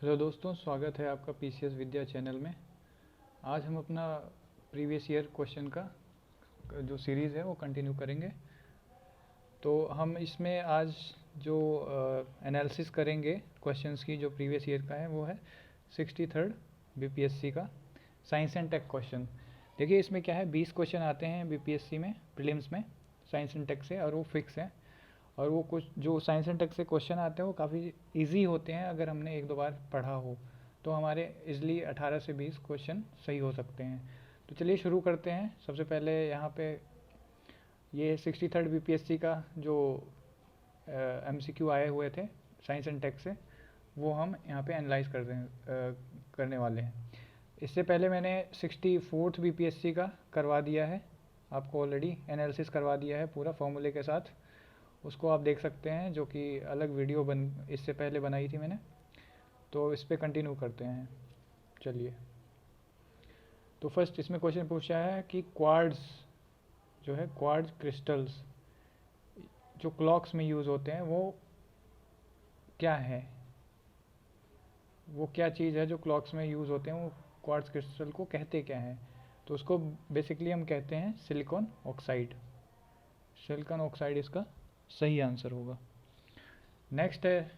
Hello दोस्तों, स्वागत है आपका पीसीएस विद्या चैनल में। आज हम अपना प्रीवियस ईयर क्वेश्चन का जो सीरीज़ है वो कंटिन्यू करेंगे। तो हम इसमें आज जो एनालिसिस करेंगे क्वेश्चंस की जो प्रीवियस ईयर का है वो है 63rd बीपीएससी का साइंस एंड टेक क्वेश्चन। देखिए इसमें क्या है, 20 क्वेश्चन आते हैं बीपीएससी में प्रीलिम्स में साइंस एंड टेक से, और वो फिक्स है। और वो कुछ जो साइंस एंड टेक से क्वेश्चन आते हैं वो काफ़ी इजी होते हैं, अगर हमने एक दो बार पढ़ा हो तो हमारे इजली 18 से 20 क्वेश्चन सही हो सकते हैं। तो चलिए शुरू करते हैं। सबसे पहले यहाँ पे ये 63rd बीपीएससी का जो एमसीक्यू आए हुए थे साइंस एंड टेक से, वो हम यहाँ पे एनालाइज करने वाले हैं। इससे पहले मैंने 64th बीपीएससी का करवा दिया है, आपको ऑलरेडी एनालिसिस करवा दिया है पूरा फॉर्मूले के साथ। उसको आप देख सकते हैं, जो कि अलग वीडियो इससे पहले बनाई थी मैंने। तो इस पर कंटिन्यू करते हैं। चलिए, तो फर्स्ट इसमें क्वेश्चन पूछा है कि क्वार्ट्ज जो है, क्वार्ट्ज क्रिस्टल्स जो क्लॉक्स में यूज़ होते हैं वो क्या है, वो क्या चीज़ है जो क्लॉक्स में यूज़ होते हैं, वो क्वार्ट्ज क्रिस्टल को कहते क्या हैं। तो उसको बेसिकली हम कहते हैं सिलिकॉन ऑक्साइड। सिलिकॉन ऑक्साइड इसका सही आंसर होगा। नेक्स्ट है,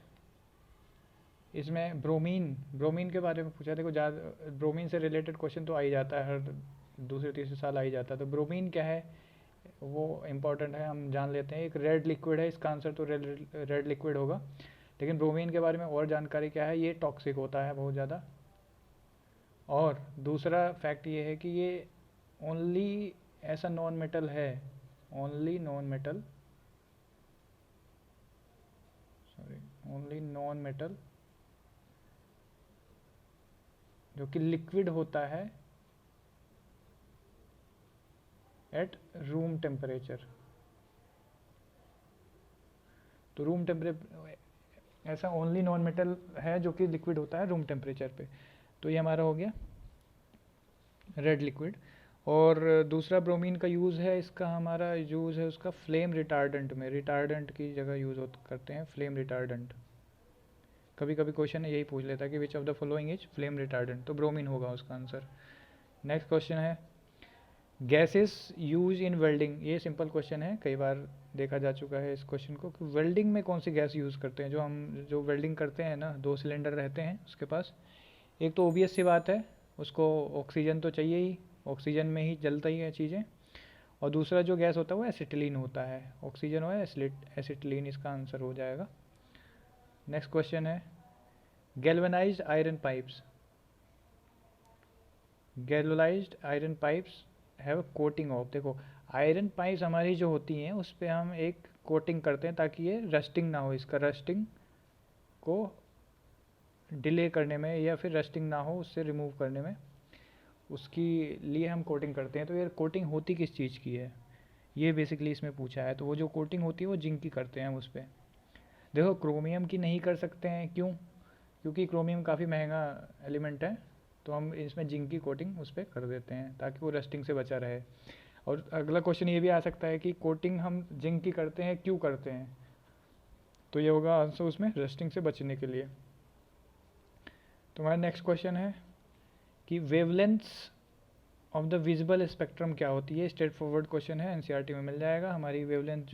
इसमें ब्रोमीन के बारे में पूछा। देखो ज़्यादा ब्रोमीन से रिलेटेड क्वेश्चन तो आ ही जाता है, हर दूसरे तीसरे साल आ ही जाता है। तो ब्रोमीन क्या है वो इम्पॉर्टेंट है, हम जान लेते हैं। एक रेड लिक्विड है, इसका आंसर तो रेड लिक्विड होगा। लेकिन ब्रोमीन के बारे में और जानकारी क्या है, ये टॉक्सिक होता है बहुत ज़्यादा। और दूसरा फैक्ट ये है कि ये ओनली ऐसा नॉन मेटल है, only non metal, sorry only non metal जो कि लिक्विड होता है एट रूम टेम्परेचर। तो रूम टेम्परेचर ऐसा ओनली नॉन मेटल है जो कि लिक्विड होता है रूम टेम्परेचर पे। तो ये हमारा हो गया रेड लिक्विड। और दूसरा ब्रोमीन का यूज़ है, इसका हमारा यूज़ है उसका फ्लेम रिटार्डेंट में, रिटार्डेंट की जगह यूज़ करते हैं फ्लेम रिटार्डेंट। कभी कभी क्वेश्चन यही पूछ लेता है कि which of the following is flame retardant, तो ब्रोमीन होगा उसका आंसर। नेक्स्ट क्वेश्चन है गैसेस यूज इन वेल्डिंग। ये सिंपल क्वेश्चन है, कई बार देखा जा चुका है इस क्वेश्चन को कि वेल्डिंग में कौन सी गैस यूज़ करते हैं। जो वेल्डिंग करते हैं ना, 2 सिलेंडर रहते हैं उसके पास। एक तो ओबियस सी बात है, उसको ऑक्सीजन तो चाहिए ही, ऑक्सीजन में ही जलता ही है चीज़ें। और दूसरा जो गैस होता है वो एसिटिलीन होता है, ऑक्सीजन और एसिटिलीन इसका आंसर हो जाएगा। नेक्स्ट क्वेश्चन है galvanized iron pipes. Galvanized iron pipes have coating of. देखो आयरन पाइप्स हमारी जो होती हैं उस पर हम एक कोटिंग करते हैं ताकि ये रस्टिंग ना हो, इसका रस्टिंग को डिले करने में या फिर रस्टिंग ना हो उससे रिमूव करने में, उसकी लिए हम कोटिंग करते हैं। तो ये कोटिंग होती किस चीज़ की है, ये बेसिकली इसमें पूछा है। तो वो जो कोटिंग होती है वो जिंक की करते हैं उस पर। देखो क्रोमियम की नहीं कर सकते हैं, क्यों? क्योंकि क्रोमियम काफ़ी महंगा एलिमेंट है। तो हम इसमें जिंक की कोटिंग उस पर कर देते हैं ताकि वो रस्टिंग से बचा रहे। और अगला क्वेश्चन ये भी आ सकता है कि कोटिंग हम जिंक की करते हैं, क्यों करते हैं? तो ये होगा आंसर उसमें रस्टिंग से बचने के लिए। तो हमारा नेक्स्ट क्वेश्चन है कि wavelengths of the visible spectrum क्या होती है। स्ट्रेट फॉरवर्ड क्वेश्चन है, एनसीईआरटी में मिल जाएगा। हमारी वेवलेंथ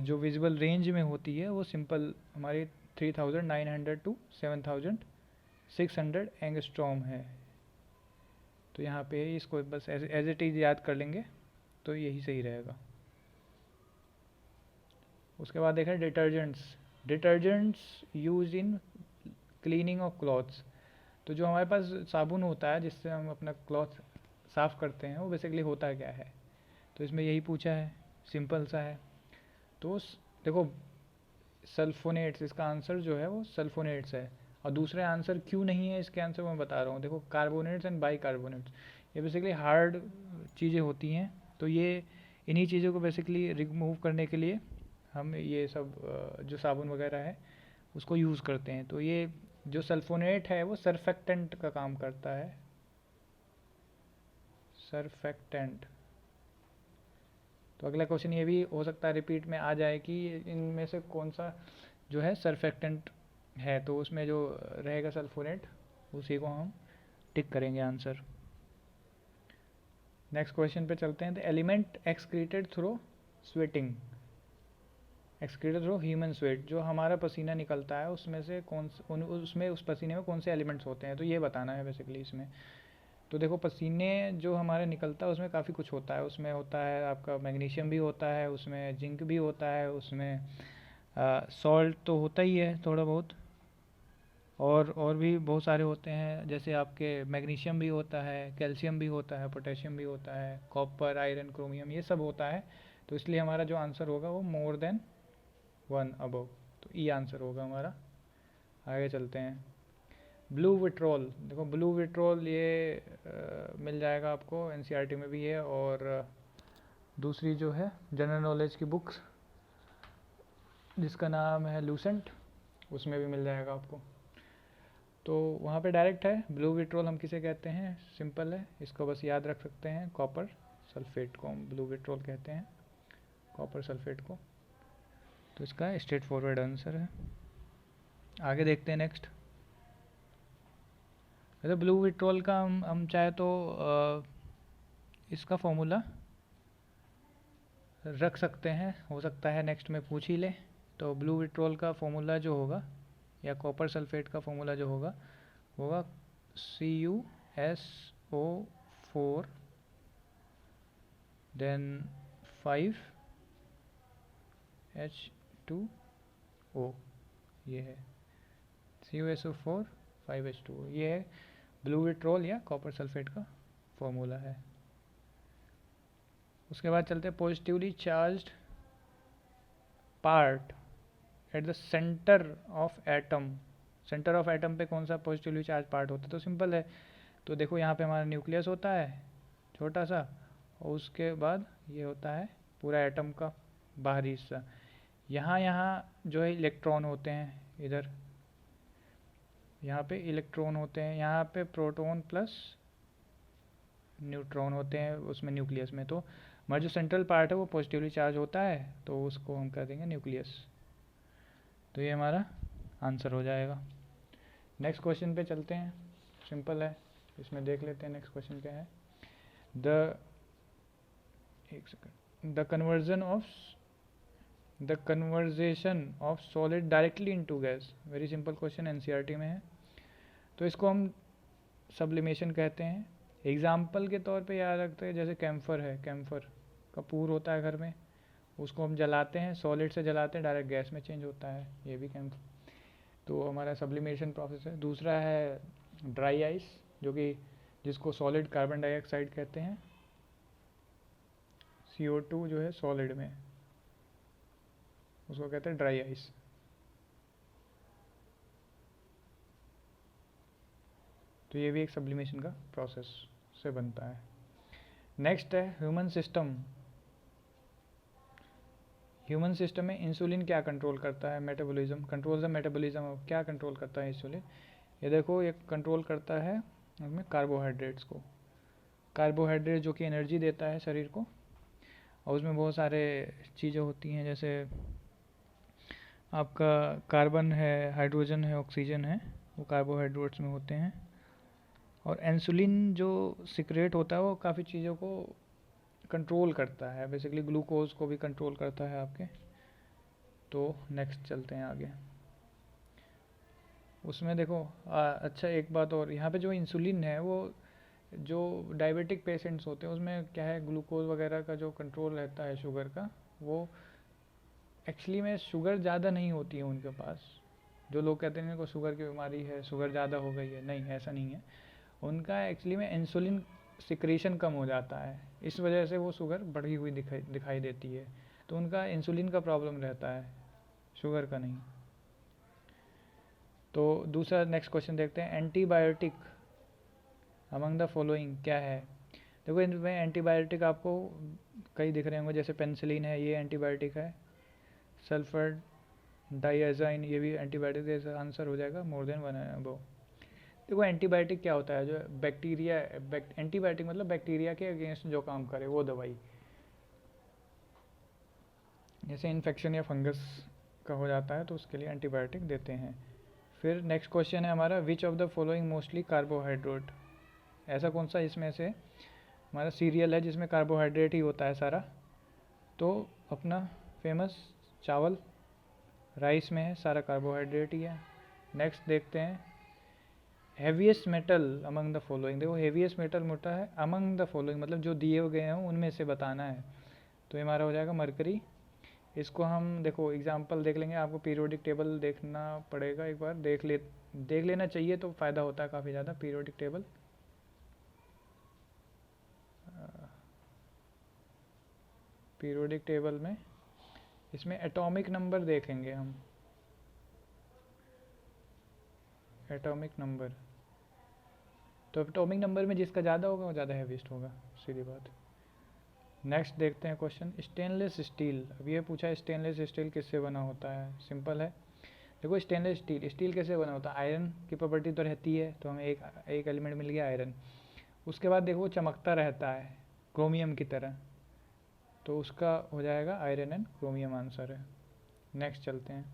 जो विजिबल रेंज में होती है वो सिंपल हमारी 3900 टू 7600 एंगस्ट्रॉम है। तो यहाँ पे इसको बस एज इट इज़ याद कर लेंगे तो यही सही रहेगा। उसके बाद देखा detergents use in cleaning of clothes. तो जो हमारे पास साबुन होता है जिससे हम अपना क्लॉथ साफ़ करते हैं वो बेसिकली होता क्या है, तो इसमें यही पूछा है, सिंपल सा है। तो देखो सल्फोनेट्स, इसका आंसर जो है वो सल्फोनेट्स है। और दूसरे आंसर क्यों नहीं है इसके आंसर मैं बता रहा हूँ। देखो कार्बोनेट्स एंड बाई कार्बोनेट्स ये बेसिकली हार्ड चीज़ें होती हैं। तो ये इन्हीं चीज़ों को बेसिकली रिमूव करने के लिए हम ये सब जो साबुन वगैरह है उसको यूज़ करते हैं। तो ये जो सल्फोनेट है वो सरफेक्टेंट का काम करता है, सरफेक्टेंट। तो अगला क्वेश्चन ये भी हो सकता है रिपीट में आ जाए कि इनमें से कौन सा जो है सरफेक्टेंट है तो उसमें जो रहेगा सल्फोनेट उसी को हम टिक करेंगे आंसर। नेक्स्ट क्वेश्चन पे चलते हैं। The element excreted through sweating, excreted through human sweat, जो हमारा पसीना निकलता है उसमें से उसमें उस पसीने में कौन से एलिमेंट्स होते हैं, तो ये बताना है बेसिकली इसमें। तो देखो पसीने जो हमारे निकलता है उसमें काफ़ी कुछ होता है, उसमें होता है आपका मैग्नीशियम भी होता है, उसमें जिंक भी होता है, उसमें सॉल्ट तो होता ही है थोड़ा बहुत, और भी बहुत सारे होते हैं, जैसे आपके मैग्नीशियम भी होता है, कैल्शियम भी होता है, पोटेशियम भी होता है, कॉपर, आयरन, क्रोमियम, ये सब होता है। तो इसलिए हमारा जो आंसर होगा वो मोर देन 1 अबव, तो ई आंसर होगा हमारा। आगे चलते हैं। ब्लू विट्रोल, देखो ब्लू विट्रोल ये मिल जाएगा आपको एनसीईआरटी में भी है, और दूसरी जो है जनरल नॉलेज की बुक्स जिसका नाम है लूसेंट, उसमें भी मिल जाएगा आपको। तो वहाँ पे डायरेक्ट है ब्लू विट्रोल हम किसे कहते हैं, सिंपल है, इसको बस याद रख सकते हैं, कॉपर सल्फेट को हम ब्लू विट्रोल कहते हैं, कॉपर सल्फेट को। तो इसका स्ट्रेट फॉरवर्ड आंसर है। आगे देखते हैं नेक्स्ट। तो ब्लू विट्रोल का हम चाहे तो इसका फॉर्मूला रख सकते हैं, हो सकता है नेक्स्ट में पूछ ही ले। तो ब्लू विट्रोल का फॉर्मूला जो होगा या कॉपर सल्फेट का फॉर्मूला जो होगा CuSO4 देन 5H2O, ये है CuSO4 5H2O, ये है ब्लू विट्रोल या कॉपर सल्फेट का फॉर्मूला है। उसके बाद चलते हैं positively charged part at the centre of atom. Centre of atom पे कौन सा पॉजिटिवली चार्ज पार्ट होता है, तो सिंपल है। तो देखो यहाँ पे हमारा न्यूक्लियस होता है छोटा सा, और उसके बाद ये होता है पूरा एटम का बाहरी हिस्सा। यहाँ जो है इलेक्ट्रॉन होते हैं, इधर यहाँ पे इलेक्ट्रॉन होते हैं, यहाँ पे प्रोटॉन प्लस न्यूट्रॉन होते हैं उसमें न्यूक्लियस में। तो हमारा जो सेंट्रल पार्ट है वो पॉजिटिवली चार्ज होता है, तो उसको हम कर देंगे न्यूक्लियस। तो ये हमारा आंसर हो जाएगा। नेक्स्ट क्वेश्चन पे चलते हैं, सिंपल है, इसमें देख लेते हैं नेक्स्ट क्वेश्चन क्या है। The conversation of solid directly into gas, very simple question, NCERT में है। तो इसको हम सब्लिमेशन कहते हैं। एग्जाम्पल के तौर पे याद रखते हैं, जैसे कैम्फर है, कैम्फर कपूर होता है घर में, उसको हम जलाते हैं, सॉलिड से जलाते हैं, डायरेक्ट गैस में चेंज होता है, ये भी कैम्फर, तो हमारा सब्लिमेशन प्रोसेस है। दूसरा है ड्राई आइस, जो कि जिसको सॉलिड कार्बन डाइऑक्साइड कहते हैं, CO2 जो है सॉलिड में, उसको कहते हैं ड्राई आइस। तो ये भी एक सब्लिमेशन का प्रोसेस से बनता है। नेक्स्ट है ह्यूमन सिस्टम। ह्यूमन सिस्टम में इंसुलिन क्या कंट्रोल करता है, मेटाबॉलिज्म, कंट्रोल द मेटाबॉलिज्म, क्या कंट्रोल करता है इंसुलिन, ये देखो ये कंट्रोल करता है उसमें कार्बोहाइड्रेट्स को, कार्बोहाइड्रेट जो कि एनर्जी देता है शरीर को, और उसमें बहुत सारे चीज़ें होती हैं, जैसे आपका कार्बन है, हाइड्रोजन है, ऑक्सीजन है, वो कार्बोहाइड्रेट्स में होते हैं। और इंसुलिन जो सिक्रेट होता है वो काफ़ी चीज़ों को कंट्रोल करता है, बेसिकली ग्लूकोज को भी कंट्रोल करता है आपके। तो नेक्स्ट चलते हैं आगे। उसमें देखो अच्छा एक बात और, यहाँ पे जो इंसुलिन है वो जो डायबिटिक पेशेंट्स होते हैं उसमें क्या है, ग्लूकोज वगैरह का जो कंट्रोल रहता है शुगर का, वो एक्चुअली में शुगर ज़्यादा नहीं होती है उनके पास। जो लोग कहते हैं इनको शुगर की बीमारी है, शुगर ज़्यादा हो गई है, नहीं ऐसा नहीं है, उनका एक्चुअली में इंसुलिन सिक्रीशन कम हो जाता है, इस वजह से वो शुगर बढ़ी हुई दिखाई देती है। तो उनका इंसुलिन का प्रॉब्लम रहता है, शुगर का नहीं। तो दूसरा नेक्स्ट क्वेश्चन देखते हैं। एंटीबायोटिक अमंग द फॉलोइंग क्या है, देखो इनमें एंटीबायोटिक आपको कई दिख रहे होंगे, जैसे पेनिसिलिन है, ये एंटीबायोटिक है, सल्फर डाइआज़ाइन, ये भी एंटीबायोटिक, जैसा आंसर हो जाएगा मोर देन 1 अबव। देखो एंटीबायोटिक क्या होता है, जो बैक्टीरिया, एंटीबायोटिक मतलब बैक्टीरिया के अगेंस्ट जो काम करे वो दवाई, जैसे इन्फेक्शन या फंगस का हो जाता है तो उसके लिए एंटीबायोटिक देते हैं। फिर नेक्स्ट क्वेश्चन है हमारा, which of the following mostly carbohydrate, ऐसा कौन सा इसमें से हमारा सीरियल है जिसमें कार्बोहाइड्रेट ही होता है सारा। तो अपना फेमस चावल, राइस में है सारा कार्बोहाइड्रेट ही है। नेक्स्ट देखते हैं, heaviest metal among the following. देखो हेवीएस्ट मेटल मोटा है, अमंग द फॉलोइंग मतलब जो दिए गए हैं उनमें से बताना है। तो हमारा हो जाएगा मरकरी। इसको हम देखो एग्जांपल देख लेंगे, आपको पीरियोडिक टेबल देखना पड़ेगा, एक बार देख लेना चाहिए तो फ़ायदा होता है काफ़ी ज़्यादा। पीरियोडिक टेबल में इसमें एटॉमिक नंबर देखेंगे हम, एटॉमिक नंबर। तो एटॉमिक नंबर में जिसका ज़्यादा होगा वो ज़्यादा हैवीएस्ट होगा, सीधी बात। नेक्स्ट देखते हैं क्वेश्चन, स्टेनलेस स्टील। अब ये पूछा है स्टेनलेस स्टील किससे बना होता है, सिंपल है। देखो स्टेनलेस स्टील कैसे बना होता है, आयरन की प्रॉपर्टी तो रहती है, तो हमें एक एलिमेंट मिल गया आयरन। उसके बाद देखो चमकता रहता है क्रोमियम की तरह, तो उसका हो जाएगा आयरन एंड क्रोमियम आंसर है। नेक्स्ट चलते हैं,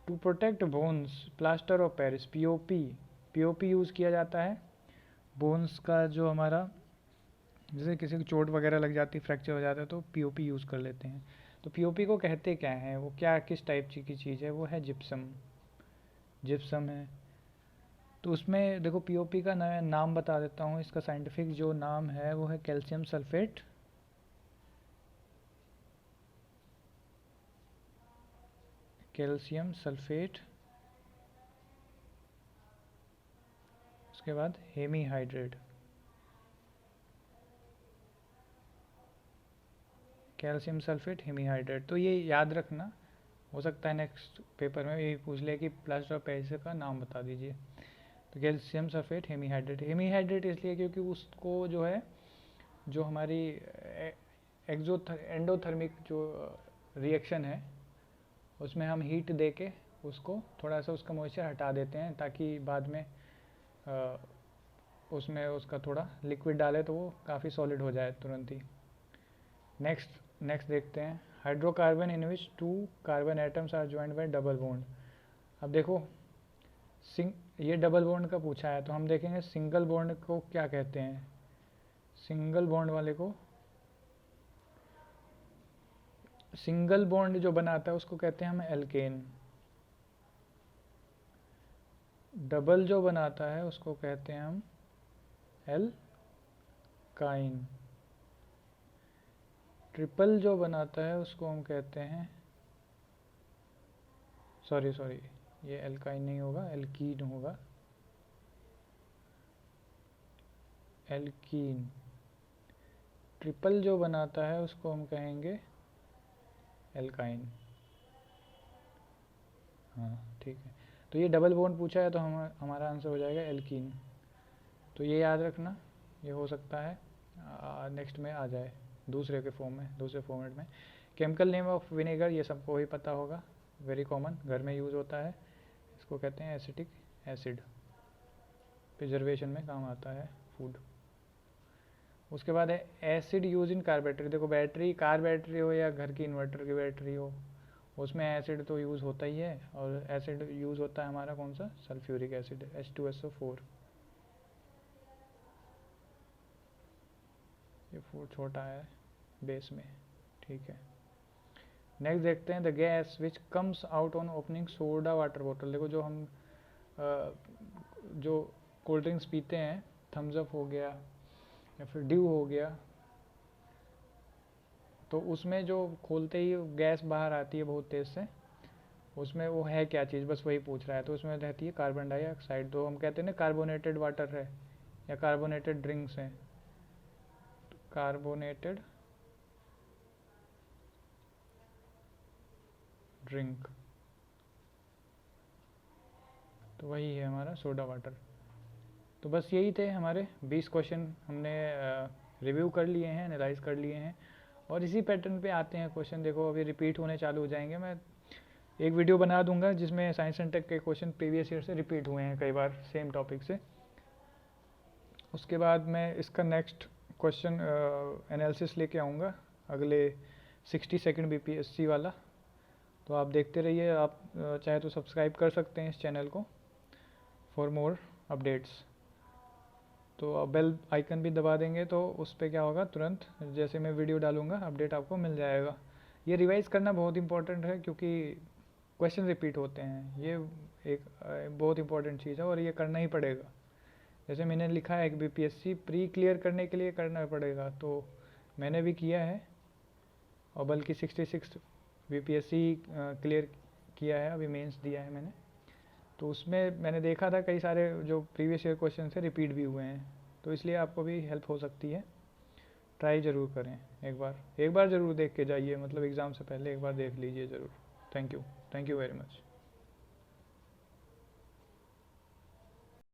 to protect bones plaster of Paris, POP use किया जाता है बोन्स का, जो हमारा जैसे किसी को चोट वगैरह लग जाती है, फ्रैक्चर हो जाता है, तो पीओपी यूज़ कर लेते हैं। तो पीओपी को कहते क्या हैं, वो क्या किस टाइप की चीज़ है, वो है जिप्सम है। तो उसमें देखो पीओपी का नाम बता देता हूँ, इसका साइंटिफिक जो नाम है वो है कैल्शियम सल्फेट। उसके बाद हेमीहाइड्रेट, कैल्शियम सल्फेट हेमीहाइड्रेट। तो ये याद रखना, हो सकता है नेक्स्ट पेपर में ये पूछ ले कि प्लास्टर ऑफ पेरिस का नाम बता दीजिए। तो कैल्शियम सल्फेट हेमीहाइड्रेट इसलिए क्योंकि उसको जो है, जो हमारी एंडोथर्मिक जो रिएक्शन है उसमें हम हीट दे के उसको थोड़ा सा उसका मॉइस्चर हटा देते हैं, ताकि बाद में उसमें उसका थोड़ा लिक्विड डाले तो वो काफ़ी सॉलिड हो जाए तुरंत ही। नेक्स्ट देखते हैं, hydrocarbon in which 2 carbon atoms are joined by double bond. अब देखो ये डबल बॉन्ड का पूछा है, तो हम देखेंगे सिंगल बॉन्ड को क्या कहते हैं। सिंगल बॉन्ड वाले को, सिंगल बॉन्ड जो बनाता है उसको कहते हैं हम एल्केन। डबल जो बनाता है उसको कहते हैं हम एल्काइन। ट्रिपल जो बनाता है उसको हम कहते हैं, सॉरी ये एल्काइन नहीं होगा, एल्कीन होगा, एल्कीन। ट्रिपल जो बनाता है उसको हम कहेंगे एल्काइन। हाँ ठीक है, तो ये डबल बॉन्ड पूछा है तो हमारा आंसर हो जाएगा एल्कीन। तो ये याद रखना, ये हो सकता है नेक्स्ट में आ जाए दूसरे फॉर्मेट में। केमिकल नेम ऑफ विनेगर, ये सबको ही पता होगा, वेरी कॉमन, घर में यूज़ होता है। इसको कहते हैं एसिटिक एसिड, प्रिजर्वेशन में काम आता है फूड। उसके बाद है acid use in car battery. देखो बैटरी, कार बैटरी हो या घर की इन्वर्टर की बैटरी हो, उसमें एसिड तो यूज़ होता ही है, और एसिड यूज़ होता है हमारा कौन सा, सल्फ्यूरिक एसिड, H2SO4। ये 4 छोटा है बेस में, ठीक है। नेक्स्ट देखते हैं, the gas which comes out on opening soda water bottle. देखो जो हम जो कोल्ड ड्रिंक्स पीते हैं, थम्स अप हो गया या फिर ड्यू हो गया, तो उसमें जो खोलते ही गैस बाहर आती है बहुत तेज़ से, उसमें वो है क्या चीज़, बस वही पूछ रहा है। तो उसमें रहती है कार्बन डाइऑक्साइड। तो हम कहते हैं ना कार्बोनेटेड वाटर है या कार्बोनेटेड ड्रिंक्स हैं, कार्बोनेटेड ड्रिंक, तो वही है हमारा सोडा वाटर। तो बस यही थे हमारे 20 क्वेश्चन, हमने रिव्यू कर लिए हैं, एनालाइज कर लिए हैं, और इसी पैटर्न पे आते हैं क्वेश्चन। देखो अभी रिपीट होने चालू हो जाएंगे, मैं एक वीडियो बना दूंगा जिसमें साइंस एंड टेक के क्वेश्चन प्रीवियस ईयर से रिपीट हुए हैं कई बार सेम टॉपिक से। उसके बाद मैं इसका नेक्स्ट क्वेश्चन एनालिसिस लेके आऊँगा अगले 60 सेकंड BPSC वाला, तो आप देखते रहिए। आप चाहे तो सब्सक्राइब कर सकते हैं इस चैनल को फॉर मोर अपडेट्स। तो आप बेल आइकन भी दबा देंगे तो उस पर क्या होगा, तुरंत जैसे मैं वीडियो डालूंगा अपडेट आपको मिल जाएगा। ये रिवाइज़ करना बहुत इंपॉर्टेंट है क्योंकि क्वेश्चन रिपीट होते हैं। ये एक बहुत इंपॉर्टेंट चीज़ है और ये करना ही पड़ेगा। जैसे मैंने लिखा है कि बीपीएससी प्री क्लियर करने के लिए करना पड़ेगा, तो मैंने भी किया है और बल्कि 66 बीपीएससी क्लियर किया है, अभी मेंस दिया है मैंने। तो उसमें मैंने देखा था कई सारे जो प्रीवियस ईयर क्वेश्चन से रिपीट भी हुए हैं, तो इसलिए आपको भी हेल्प हो सकती है। ट्राई ज़रूर करें, एक बार ज़रूर देख के जाइए, मतलब एग्ज़ाम से पहले एक बार देख लीजिए ज़रूर। Thank you very much.